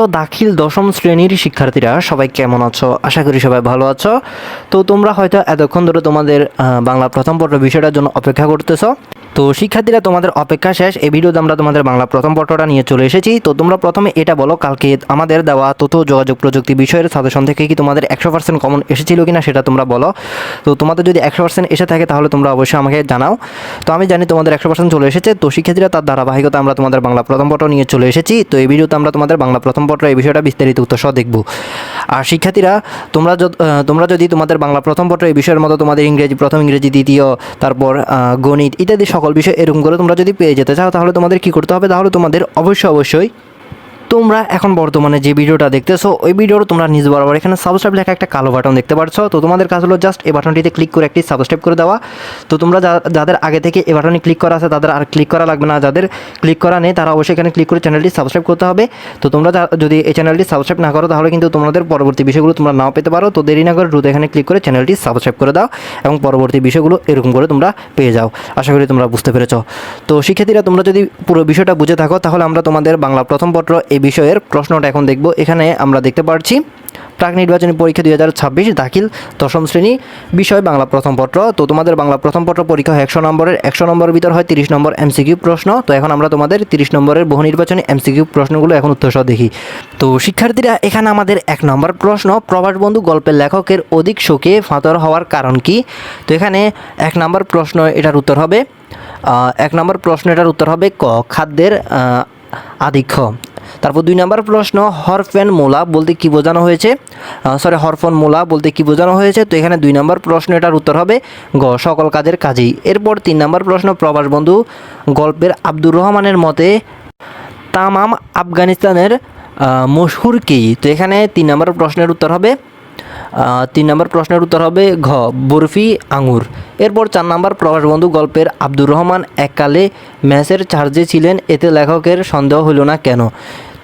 তো দাখিল দশম শ্রেণীর শিক্ষার্থীরা সবাই কেমন আছো? আশা করি সবাই ভালো আছো। তো তোমরা হয়তো এতক্ষণ ধরে তোমাদের বাংলা প্রথম পত্র বিষয়টার জন্য অপেক্ষা করতেছো। তো শিক্ষার্থীরা, তোমাদের অপেক্ষা শেষ। এই ভিডিওতে আমরা তোমাদের বাংলা প্রথম পত্রটা নিয়ে চলে এসেছি। তো তোমরা প্রথমে এটা বলো, কালকে আমাদের দেওয়া তথ্য যোগাযোগ প্রযুক্তি বিষয়ের সাজেশন থেকে কি তোমাদের 100% কমন এসেছিল কিনা সেটা তোমরা বলো। তো তোমাদের যদি 100% এসে থাকে তাহলে তোমরা অবশ্যই আমাকে জানাও। তো আমি জানি তোমাদের 100% চলে এসেছে। তো শিক্ষার্থীরা, তার ধারাবাহিকতা আমরা তোমাদের বাংলা প্রথম পত্র নিয়ে চলে এসেছি। তো এই ভিডিওতে আমরা তোমাদের বাংলা প্রথম পত্র এই বিষয়টা বিস্তারিত উত্তর সহ দেখব। আর শিক্ষার্থীরা, তোমরা যদি তোমাদের বাংলা প্রথম পত্র এই বিষয়ের মতো তোমাদের ইংরেজি প্রথম, ইংরেজি দ্বিতীয়, তারপর গণিত ইত্যাদি সকল বিষয় এরকম করে তোমরা যদি পেয়ে যেতে চাও তাহলে তোমাদের কি করতে হবে? তাহলে তোমাদের অবশ্যই তোমরা এখন বর্তমানে যে ভিডিওটা দেখতেছো ওই ভিডিওর তোমরা নিজ বরাবর এখানে সাবস্ক্রাইব লেখা একটা কালো বাটন দেখতে পাচ্ছ। তো তোমাদের কাজ হলো জাস্ট এই বাটনটিতে ক্লিক করে একটি সাবস্ক্রাইব করে দেওয়া। তো তোমরা যাদের আগে থেকে এই বাটনে ক্লিক করা আছে তাদের আর ক্লিক করা লাগবে না, যাদের ক্লিক করা নেই তারা অবশ্যই এখানে ক্লিক করে চ্যানেলটি সাবস্ক্রাইব করতে হবে। তো তোমরা যদি এই চ্যানেলটি সাবস্ক্রাইব না করো তাহলে কিন্তু তোমাদের পরবর্তী বিষয়গুলো তোমরা নাও পেতে পারো। তো দেরি না করে দ্রুত এখানে ক্লিক করে চ্যানেলটি সাবস্ক্রাইব করে দাও এবং পরবর্তী বিষয়গুলো এরকম করে তোমরা পেয়ে যাও। আশা করি তোমরা বুঝতে পেরেছ। তো শিক্ষার্থীরা, তোমরা যদি পুরো বিষয়টা বুঝে থাকো তাহলে আমরা তোমাদের বাংলা প্রথম পত্র এই বিষয়ের প্রশ্নটা এখন দেখব। এখানে আমরা দেখতে পাচ্ছি প্রাক নির্বাচনী পরীক্ষা 2026 দাখিল দশম শ্রেণী বিষয় বাংলা প্রথম পত্র। তো তোমাদের বাংলা প্রথম পত্র পরীক্ষা হয় 100 নম্বরের। 100 নম্বরের ভিতর হয় 30 নম্বর এমসিকিউ প্রশ্ন। তো এখন আমরা তোমাদের 30 নম্বরের বহু নির্বাচনী এমসিকিউ প্রশ্নগুলো এখন উত্তর সহ দেখি। তো শিক্ষার্থীরা, এখানে আমাদের 1 নম্বর প্রশ্ন, প্রবাস বন্ধু গল্পের লেখকের অধিক শোকে ফাতর হওয়ার কারণ কি? তো এখানে 1 নম্বর প্রশ্ন এটার উত্তর হবে 1 নম্বর প্রশ্ন এটার উত্তর হবে ক, খাদ্যের আধিক্য। তারপর 2 নম্বর প্রশ্ন, হরফেন মোলা বলতে কি বোঝানো হয়েছে? হরফন মোলা বলতে কি বোঝানো হয়েছে? তো এখানে 2 নম্বর প্রশ্ন এটার উত্তর হবে গ, সকল কাজের কাজেই। এরপর 3 নম্বর প্রশ্ন, প্রবাস বন্ধু গল্পের আব্দুর রহমানের মতে তামাম আফগানিস্তানের মশহুর কি? তো এখানে 3 নম্বর প্রশ্নের উত্তর হবে 3 নম্বর প্রশ্নের উত্তর হবে ঘ, বরফি আঙুর। এরপর 4 নম্বর, প্রবাস বন্ধু গল্পের আব্দুর রহমান এককালে ম্যাচের চার্জে ছিলেন, এতে লেখকের সন্দেহ হলো না কেন?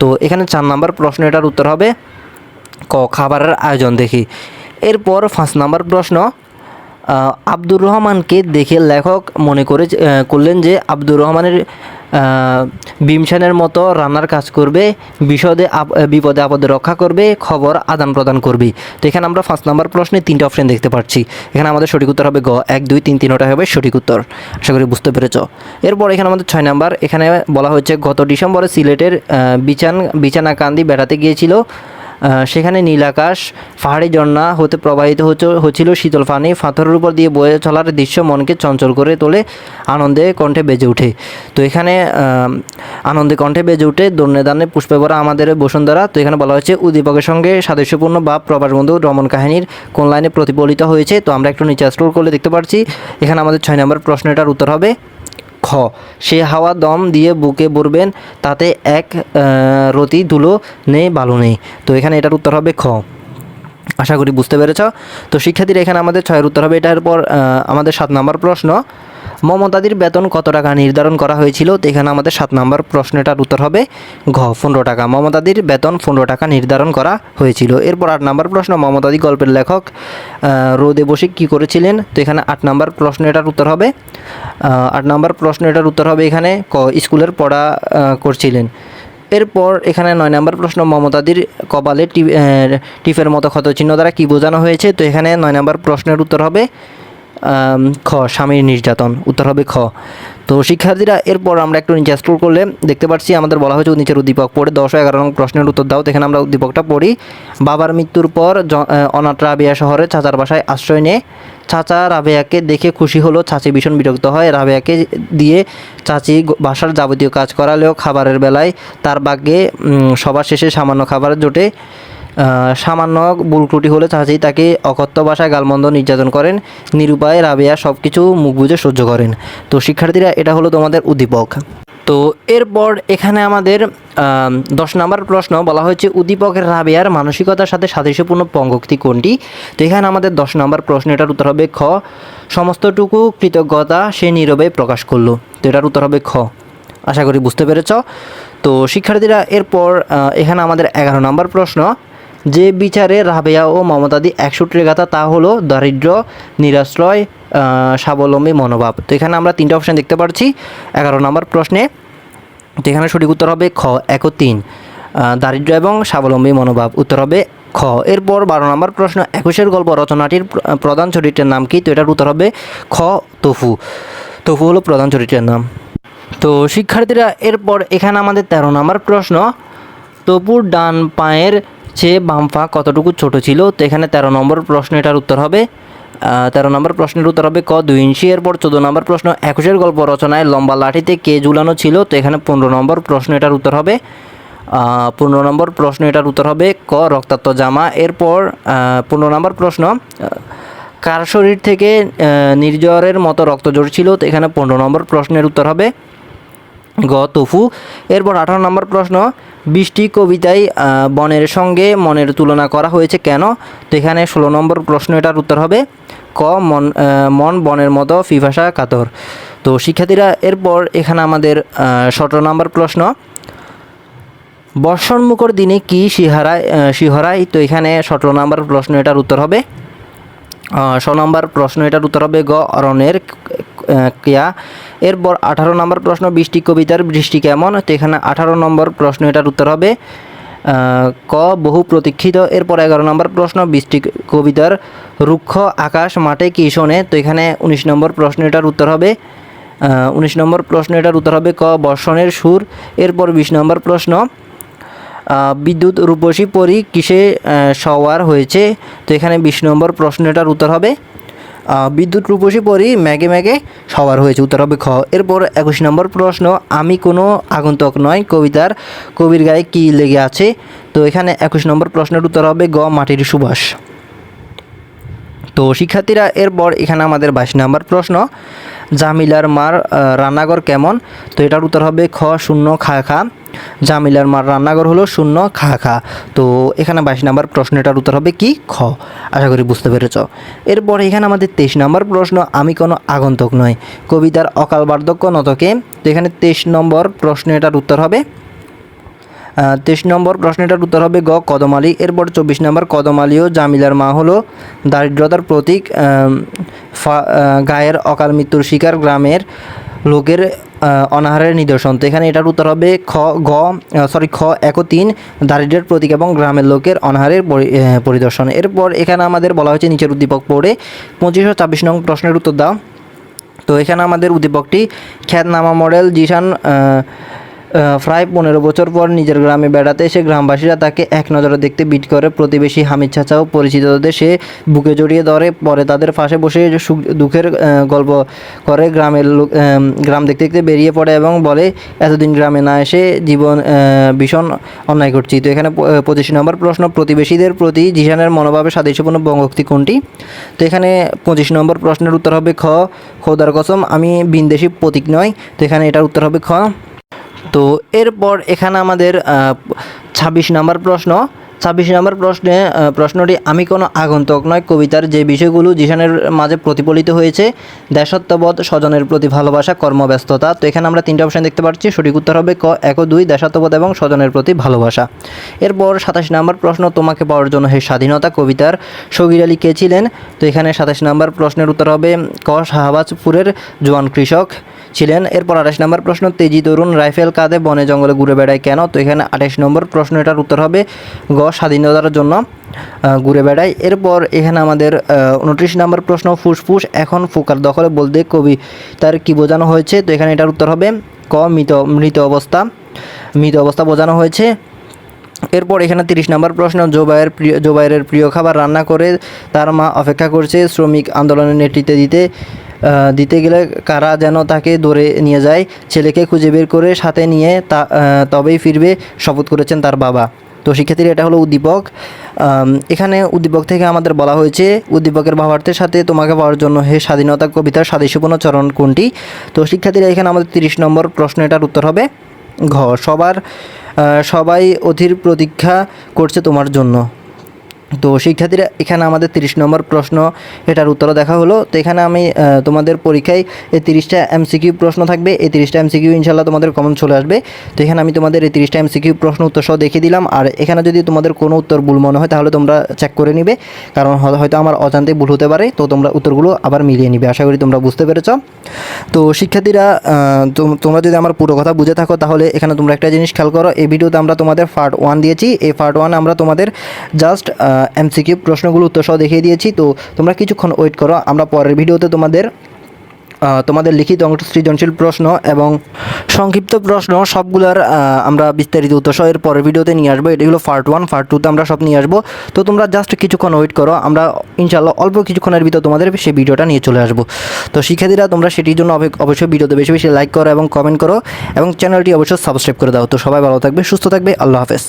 তো এখানে 4 নম্বর প্রশ্ন এটার উত্তর হবে ক, খাবারের আয়োজন দেখি। এরপর 5 নম্বর প্রশ্ন, আব্দুর রহমানকে দেখে লেখক মনে করলেন যে আব্দুর রহমানের ভীমসেনের মতো রান্নার কাজ করবে, বিপদে আপদে রক্ষা করবে, খবর আদান প্রদান করবে। তো এখানে আমরা 5 নম্বর প্রশ্নে 3টা অপশন দেখতে পাচ্ছি। এখানে আমাদের সঠিক উত্তর হবে গ, 1, 2, 3, 3টা হবে সঠিক উত্তর। আশা করি বুঝতে পেরেছ। এরপর এখানে আমাদের 6 নম্বর, এখানে বলা হচ্ছে গত ডিসেম্বরে সিলেটের বিছানাকান্দি বেড়াতে গিয়েছিল। সেখানে নীল আকাশ, পাহাড়ি ঝর্ণা হতে প্রবাহিত হচ্ছিল শীতল পানি, পাথরের উপর দিয়ে বয়ে চলার দৃশ্য মনকে চঞ্চল করে তোলে, আনন্দে কণ্ঠে বেজে ওঠে। তো এখানে আনন্দে কণ্ঠে বেজে ওঠে দন্যে দানে পুষ্পে ভরা আমাদের বসুন্ধরা। তো এখানে বলা হচ্ছে উদ্দীপকের সঙ্গে সাদৃশ্যপূর্ণ বা প্রবাস বন্ধু ভ্রমণ কাহিনীর কোন লাইনে প্রতিফলিত হয়েছে? তো আমরা একটু নিচে স্ক্রল করলে দেখতে পাচ্ছি এখানে আমাদের 6 নম্বর প্রশ্নটার উত্তর হবে খ, সে হাওয়া দম দিয়ে বুকে ভরবেন, তাতে এক রতি ধুলো নেই বালু নেই। তো এখানে এটার উত্তর হবে খ। আশা করি বুঝতে পেরেছ। তো শিক্ষার্থীরা, এখানে আমাদের 6-এর উত্তর হবে। এটার পর আমাদের 7 নম্বর প্রশ্ন, মমতাদির বেতন কত টাকা নির্ধারণ করা হয়েছিল? তো এখানে আমাদের 7 নম্বর প্রশ্নটার উত্তর হবে ঘ, 15 টাকা। মমতাদির বেতন 15 টাকা নির্ধারণ করা হয়েছিল। এরপর 8 নম্বর প্রশ্ন, মমতাদি গল্পের লেখক রোদে বসে কী করেছিলেন? তো এখানে 8 নম্বর প্রশ্ন এটার উত্তর হবে 8 নম্বর প্রশ্ন এটার উত্তর হবে এখানে ক, স্কুলের পড়া করছিলেন। এরপর এখানে 9 নম্বর প্রশ্ন, মমতাদির কপালে টিপের মতো ক্ষতচিহ্ন দ্বারা কী বোঝানো হয়েছে? তো এখানে 9 নম্বর প্রশ্নের উত্তর হবে খ, স্বামীর নির্যাতন। উত্তর হবে খ। তো শিক্ষার্থীরা, এরপর আমরা একটু নিচে স্ক্রল করলে দেখতে পাচ্ছি আমাদের বলা হয়েছে নিচের উদ্দীপক পড়ে 10 ও 11 নং প্রশ্নের উত্তর দাও। তো এখানে আমরা উদ্দীপকটা পড়ি। বাবার মৃত্যুর পর অনাথ রাবেয়া শহরে চাচার বাসায় আশ্রয় নেয়। চাচা রাবেয়াকে দেখে খুশি হলো, চাচি ভীষণ বিরক্ত হয়। রাবেয়াকে দিয়ে চাচি বাসার যাবতীয় কাজ করালেও খাবারের বেলায় তার ভাগ্যে সবার শেষে সামান্য খাবার জোটে। সামান্য ভুল ত্রুটি হলে চাচি তাকে অকথ্য ভাষায় গালমন্দ নির্যাতন করেন। নিরুপায় রাবেয়া সব কিছু মুখ বুজে সহ্য করেন। তো শিক্ষার্থীরা, এটা হলো তোমাদের উদ্দীপক। তো এরপর এখানে আমাদের 10 নম্বর প্রশ্ন বলা হয়েছে উদ্দীপকের রাবেয়ার মানসিকতার সাথে সাদৃশ্যপূর্ণ পঙ্গক্তি কোনটি? তো এখানে আমাদের 10 নম্বর প্রশ্ন এটার উত্তর হবে খ, সমস্তটুকু কৃতজ্ঞতা সে নীরবে প্রকাশ করলো। তো এটার উত্তর হবে খ। আশা করি বুঝতে পেরেছ। তো শিক্ষার্থীরা, এরপর এখানে আমাদের 11 নম্বর প্রশ্ন, যে বিচারে রাবেয়া ও মমতাদি 1 সূত্রে গাথা তা হলো দারিদ্র্য, নিরাশ্রয়, স্বাবলম্বী মনোভাব। তো এখানে আমরা 3টা অপশান দেখতে পাচ্ছি 11 নম্বর প্রশ্নে। তো এখানে সঠিক উত্তর হবে খ, 1 ও 3। দারিদ্র্য এবং স্বাবলম্বী মনোভাব, উত্তর হবে খ। এরপর 12 নম্বর প্রশ্ন, 21 গল্প রচনাটির প্রধান চরিত্রের নাম কি? তো এটার উত্তর হবে খ তফু। তফু হলো প্রধান চরিত্রের নাম। তো শিক্ষার্থীরা এরপর এখানে আমাদের 13 নম্বর প্রশ্ন, তপুর ডান পায়ের চেয়ে বাম পা কতটুকু ছোট ছিল? তো এখানে 13 নম্বর প্রশ্ন, এটার উত্তর হবে 13 নম্বর প্রশ্নের উত্তর হবে ক 2 ইঞ্চি। এরপর 14 নম্বর প্রশ্ন, 21 গল্প রচনায় লম্বা লাঠিতে কে ঝুলানো ছিল? তো এখানে 15 নম্বর প্রশ্ন, এটার উত্তর হবে 15 নম্বর প্রশ্ন, এটার উত্তর হবে ক রক্তাক্ত জামা। এরপর 15 নম্বর প্রশ্ন, কার শরীর থেকে নির্ঝরের মতো রক্ত ঝরছিল? তো এখানে 15 নম্বর প্রশ্নের উত্তর হবে গ তফু। এরপর 18 নম্বর প্রশ্ন, বৃষ্টি কবিতায় বনের সঙ্গে মনের তুলনা করা হয়েছে কেন? তো এখানে 16 নম্বর প্রশ্ন, এটার উত্তর হবে ক মন বনের মতো পিপাসা কাতর। তো শিক্ষার্থীরা এরপর এখানে আমাদের 17 নম্বর প্রশ্ন, বর্ষণমুখর দিনে কি শিহরায়? তো এখানে 17 নম্বর প্রশ্ন, এটার উত্তর হবে 16 নম্বর প্রশ্ন, এটার উত্তর হবে গ অরণ্যের কেয়া। এরপর 18 নম্বর প্রশ্ন, বৃষ্টি কবিতার বৃষ্টি কেমন? তো এখানে 18 নম্বর প্রশ্ন, এটার উত্তর হবে ক বহু প্রতীক্ষিত। এরপর 11 নম্বর প্রশ্ন, বৃষ্টি কবিতার রুক্ষ আকাশ মাঠে কি শোনে? তো এখানে 19 নম্বর প্রশ্ন, এটার উত্তর হবে 19 নম্বর প্রশ্ন, এটার উত্তর হবে ক বর্ষণের সুর। এরপর 20 নম্বর প্রশ্ন, বিদ্যুৎ রূপসী পরী কিসে সওয়ার হয়েছে? তো এখানে 20 নম্বর প্রশ্ন, এটার উত্তর হবে বিদ্যুৎ রূপসী পরী ম্যাগে ম্যাগে সওয়ার হয়েছে, উত্তর হবে খ। এরপর 21 নম্বর প্রশ্ন, আমি কোনো আগন্তুক নয় কবিতার কবির গায়ে কি লেগে আছে? তো এখানে 21 নম্বর প্রশ্নের উত্তর হবে গ মাটির সুবাস। তো শিক্ষার্থীরা এরপর এখানে আমাদের 22 নম্বর প্রশ্ন, জামিলার মার রান্নাঘর কেমন? তো এটার উত্তর হবে খ শূন্য খা খা। জামিলার মার রান্নাঘর হলো শূন্য খা খা। তো এখানে 22 নম্বর প্রশ্ন, এটার উত্তর হবে কি খ। আশা করি বুঝতে পেরেছ। এরপর এখানে আমাদের 23 নম্বর প্রশ্ন, আমি কোনো আগন্তুক নয় কবিতার অকাল বার্ধক্য নতকে? তো এখানে 23 নম্বর প্রশ্ন, এটার উত্তর হবে 23 নম্বর প্রশ্নটার উত্তর হবে গ কদমালী। এরপর 24 নম্বর, কদমালী ও জামিলার মা হলো দারিদ্রতার প্রতীক, গায়ের অকাল মৃত্যুর শিকার গ্রামের লোকের অনাহারের নিদর্শন। তো এখানে এটার উত্তর হবে খ 1 ও 3 দারিদ্র্যের প্রতীক এবং গ্রামের লোকের অনাহারের পরিদর্শন। এরপর এখানে আমাদের বলা হয়েছে নিচের উদ্দীপক পড়ে 25 ও 26 নং প্রশ্নের উত্তর দাও। তো এখানে আমাদের উদ্দীপকটি, খ্যাতনামা মডেল জিশান প্রায় 15 বছর পর নিজের গ্রামে বেড়াতে এসে গ্রামবাসীরা তাকে এক নজরে দেখতে বিট করে। প্রতিবেশী হামিদ চাচা ও পরিচিতদের সে বুকে জড়িয়ে ধরে, পরে তাদের পাশে বসে সুখ দুঃখের গল্প করে। গ্রাম দেখতে দেখতে বেরিয়ে পড়ে এবং বলে, এতদিন গ্রামে না এসে জীবন ভীষণ অন্যায় করছি। তো এখানে 25 নম্বর প্রশ্ন, প্রতিবেশীদের প্রতি জিশানের মনোভাবে সাদৃশ্যপূর্ণ বঙ্গোক্তি কোনটি? তো এখানে 25 নম্বর প্রশ্নের উত্তর হবে খ খোদার কসম আমি বিনদেশী প্রতীক নয়। তো এখানে এটার উত্তর হবে খ। তো এরপর এখানে আমাদের 26 নম্বর প্রশ্ন। 26 নম্বর প্রশ্নটি, আমি কোনো আগন্তুক নয় কবিতার যে বিষয়গুলো জিশানের মাঝে প্রতিফলিত হয়েছে, দেশাত্মবোধ, স্বজনের প্রতি ভালোবাসা, কর্মব্যস্ততা। তো এখানে আমরা 3টা অপশন দেখতে পাচ্ছি, সঠিক উত্তর হবে ক 1 ও 2 দেশাত্মবোধ এবং স্বজনের প্রতি ভালোবাসা। এরপর 27 নম্বর প্রশ্ন, তোমাকে পাওয়ার জন্য হে স্বাধীনতা কবিতার সগীর আলী কে ছিলেন? তো এখানে 27 নম্বর প্রশ্নের উত্তর হবে ক শাহবাজপুরের জোয়ান কৃষক ছিলেন। এরপর 28 নম্বর প্রশ্ন, তেজি তরুণ রাইফেল কাঁধে বনে জঙ্গলে ঘুরে বেড়ায় কেন? তো এখানে 28 নম্বর প্রশ্ন, এটার উত্তর হবে গ স্বাধীনতার জন্য ঘুরে বেড়ায়। এরপর এখানে আমাদের 29 নম্বর প্রশ্ন, ফুসফুস এখন ফুকার দখলে বলতে কবিতার কি বোঝানো হয়েছে? তো এখানে এটার উত্তর হবে ক মৃত অবস্থা বোঝানো হয়েছে। এরপর এখানে 30 নম্বর প্রশ্ন, জোবাইরের প্রিয় খাবার রান্না করে তার মা অপেক্ষা করছে শ্রমিক আন্দোলনের নেতৃত্ব দিতে গেলে কারা যেন তাকে ধরে নিয়ে যায়, ছেলেকে খুঁজে বের করে সাথে নিয়ে তবেই ফিরবে শপথ করেছেন তার বাবা। তো শিক্ষার্থীরা এটা হলো উদ্দীপক। এখানে উদ্দীপক থেকে আমাদের বলা হয়েছে, উদ্দীপকের ভাবার্থের সাথে তোমাকে পাওয়ার জন্য হে স্বাধীনতা কবিতার সাদৃশ্যপূর্ণ চরণ কোনটি? তো শিক্ষার্থীরা এখানে আমাদের 30 নম্বর প্রশ্ন, এটার উত্তর হবে ঘ সবাই অধীর প্রতীক্ষা করছে তোমার জন্য। তো শিক্ষার্থীরা এখানে আমাদের 30 নম্বর প্রশ্ন এটার উত্তর দেখা হলো। তো এখানে আমি তোমাদের পরীক্ষায় এই 30টা এমসিকিউ প্রশ্ন থাকবে। এই 30টা এমসিকিউ ইনশাল্লাহ তোমাদের কমন চলে আসবে। তো এখানে আমি তোমাদের এই 30টা এমসিকিউ প্রশ্ন উত্তর সহ দেখিয়ে দিলাম। আর এখানে যদি তোমাদের কোনো উত্তর ভুল মনে হয় তাহলে তোমরা চেক করে নিবে, কারণ হয়তো আমার অজান্তে ভুল হতে পারে। তো তোমরা উত্তরগুলো আবার মিলিয়ে নিবে। আশা করি তোমরা বুঝতে পেরেছ। তো শিক্ষার্থীরা তোমরা যদি আমার পুরো কথা বুঝে থাকো তাহলে এখানে তোমরা একটা জিনিস খেয়াল করো। এই ভিডিওতে আমরা তোমাদের পার্ট 1 দিয়েছি। এই পার্ট 1 আমরা তোমাদের জাস্ট এমসিকিউ প্রশ্নগুলো উত্তর সহ দেখিয়ে দিয়েছি। তো তোমরা কিছুক্ষণ ওয়েট করো, আমরা পরের ভিডিওতে তোমাদের লিখিত অংশ, সৃজনশীল প্রশ্ন এবং সংক্ষিপ্ত প্রশ্ন সবগুলোর আমরা বিস্তারিত উত্তর সহ এর পরের ভিডিওতে নিয়ে আসবো। এটি হলো পার্ট 1, পার্ট 2তে আমরা সব নিয়ে আসবো। তো তোমরা জাস্ট কিছুক্ষণ ওয়েট করো, আমরা ইনশাল্লাহ অল্প কিছুক্ষণের ভিতর তোমাদের সেই ভিডিওটা নিয়ে চলে আসবো। তো শিক্ষার্থীরা তোমরা সেটির জন্য অবশ্যই ভিডিওতে বেশি বেশি লাইক করো এবং কমেন্ট করো এবং চ্যানেলটি অবশ্যই সাবস্ক্রাইব করে দাও। তো সবাই ভালো থাকবে, সুস্থ থাকবে, আল্লাহ হাফেজ।